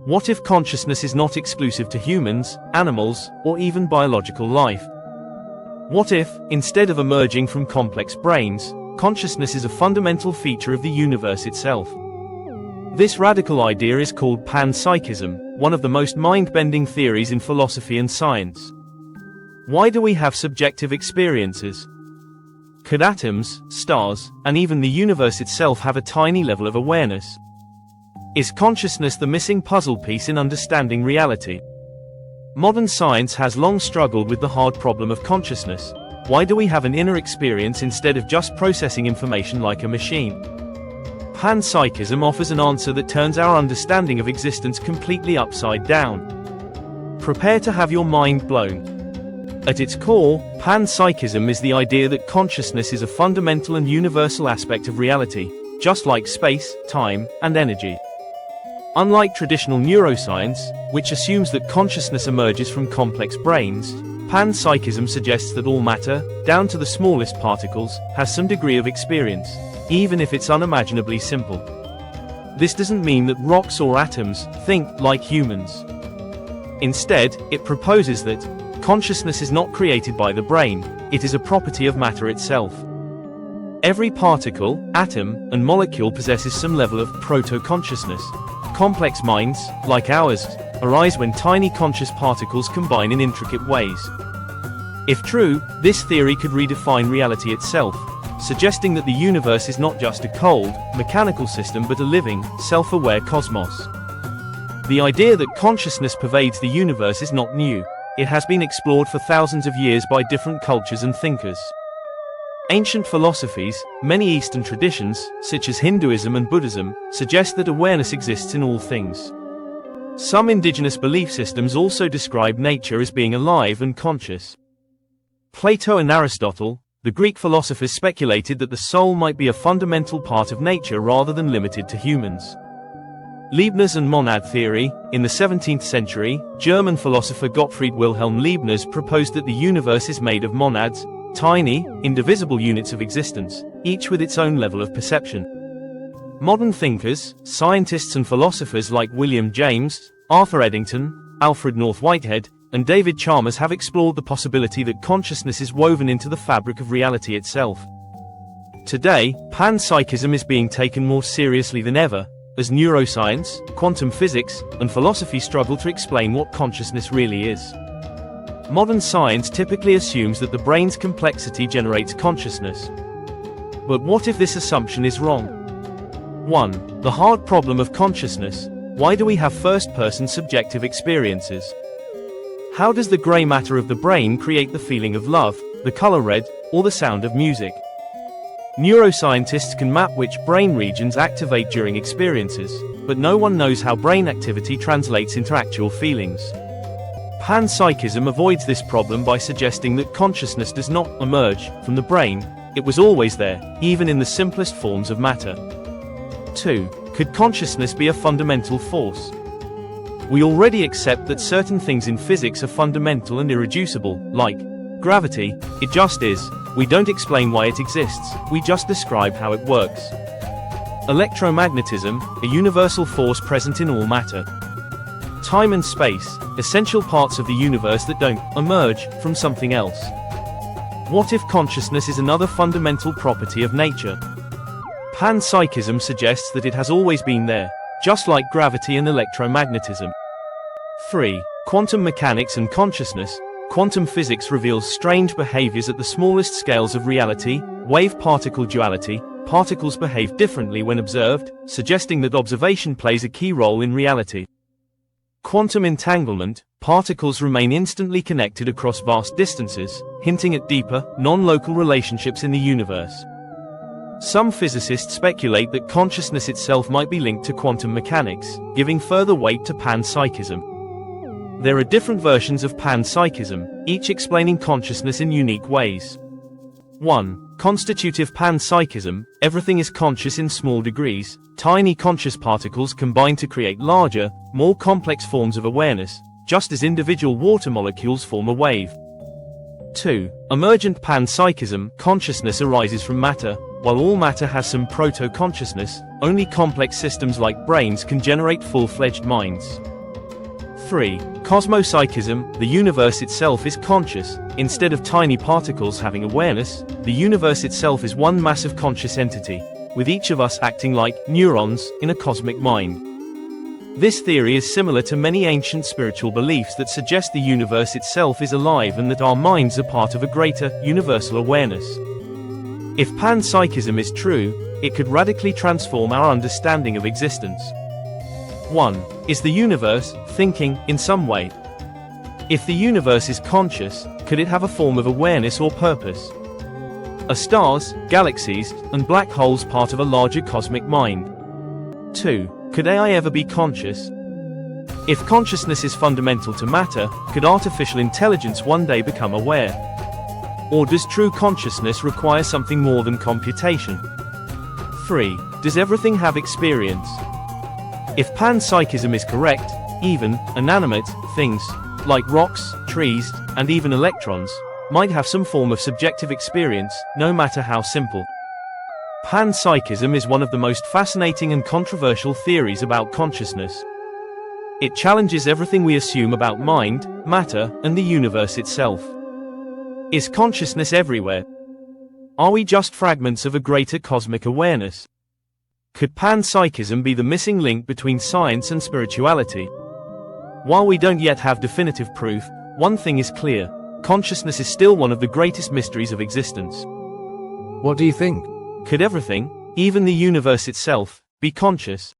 What if consciousness is not exclusive to humans, animals, or even biological life? What if, instead of emerging from complex brains, consciousness is a fundamental feature of the universe itself? This radical idea is called panpsychism, one of the most mind-bending theories in philosophy and science. Why do we have subjective experiences? Could atoms, stars, and even the universe itself have a tiny level of awareness? Is consciousness the missing puzzle piece in understanding reality? Modern science has long struggled with the hard problem of consciousness. Why do we have an inner experience instead of just processing information like a machine? Panpsychism offers an answer that turns our understanding of existence completely upside down. Prepare to have your mind blown. At its core, panpsychism is the idea that consciousness is a fundamental and universal aspect of reality, just like space, time, and energy. Unlike traditional neuroscience, which assumes that consciousness emerges from complex brains, panpsychism suggests that all matter, down to the smallest particles, has some degree of experience, even if it's unimaginably simple. This doesn't mean that rocks or atoms think like humans. Instead, it proposes that consciousness is not created by the brain, it is a property of matter itself. Every particle, atom, and molecule possesses some level of proto-consciousness. Complex minds, like ours, arise when tiny conscious particles combine in intricate ways. If true, this theory could redefine reality itself, suggesting that the universe is not just a cold, mechanical system but a living, self-aware cosmos. The idea that consciousness pervades the universe is not new. It has been explored for thousands of years by different cultures and thinkers. Ancient philosophies, many Eastern traditions, such as Hinduism and Buddhism, suggest that awareness exists in all things. Some indigenous belief systems also describe nature as being alive and conscious. Plato and Aristotle, the Greek philosophers, speculated that the soul might be a fundamental part of nature rather than limited to humans. Leibniz and monad theory. In the 17th century, German philosopher Gottfried Wilhelm Leibniz proposed that the universe is made of monads, tiny, indivisible units of existence, each with its own level of perception. Modern thinkers, scientists and philosophers like William James, Arthur Eddington, Alfred North Whitehead, and David Chalmers have explored the possibility that consciousness is woven into the fabric of reality itself. Today, panpsychism is being taken more seriously than ever, as neuroscience, quantum physics, and philosophy struggle to explain what consciousness really is. Modern science typically assumes that the brain's complexity generates consciousness. But what if this assumption is wrong? 1. The hard problem of consciousness. Why do we have first-person subjective experiences? How does the gray matter of the brain create the feeling of love, the color red, or the sound of music? Neuroscientists can map which brain regions activate during experiences, but no one knows how brain activity translates into actual feelings. Panpsychism avoids this problem by suggesting that consciousness does not emerge from the brain, it was always there, even in the simplest forms of matter. 2. Could consciousness be a fundamental force? We already accept that certain things in physics are fundamental and irreducible, like gravity. It just is. We don't explain why it exists, we just describe how it works. Electromagnetism, a universal force present in all matter. Time and space, essential parts of the universe that don't emerge from something else. What if consciousness is another fundamental property of nature? Panpsychism suggests that it has always been there, just like gravity and electromagnetism. 3. Quantum mechanics and consciousness. Quantum physics reveals strange behaviors at the smallest scales of reality, wave-particle duality. Particles behave differently when observed, suggesting that observation plays a key role in reality. Quantum entanglement. Particles remain instantly connected across vast distances, hinting at deeper, non-local relationships in the universe. Some physicists speculate that consciousness itself might be linked to quantum mechanics, giving further weight to panpsychism. There are different versions of panpsychism, each explaining consciousness in unique ways. 1. Constitutive panpsychism. Everything is conscious in small degrees. Tiny conscious particles combine to create larger, more complex forms of awareness, just as individual water molecules form a wave. 2. Emergent panpsychism. Consciousness arises from matter. While all matter has some proto-consciousness, only complex systems like brains can generate full-fledged minds. 3. Cosmopsychism. The universe itself is conscious. Instead of tiny particles having awareness, the universe itself is one massive conscious entity, with each of us acting like neurons in a cosmic mind. This theory is similar to many ancient spiritual beliefs that suggest the universe itself is alive and that our minds are part of a greater, universal awareness. If panpsychism is true, it could radically transform our understanding of existence. 1. Is the universe thinking in some way? If the universe is conscious, could it have a form of awareness or purpose? Are stars, galaxies, and black holes part of a larger cosmic mind? 2. Could AI ever be conscious? If consciousness is fundamental to matter, could artificial intelligence one day become aware? Or does true consciousness require something more than computation? 3. Does everything have experience? If panpsychism is correct, even inanimate things, like rocks, trees, and even electrons, might have some form of subjective experience, no matter how simple. Panpsychism is one of the most fascinating and controversial theories about consciousness. It challenges everything we assume about mind, matter, and the universe itself. Is consciousness everywhere? Are we just fragments of a greater cosmic awareness? Could panpsychism be the missing link between science and spirituality? While we don't yet have definitive proof, one thing is clear: consciousness is still one of the greatest mysteries of existence. What do you think? Could everything, even the universe itself, be conscious?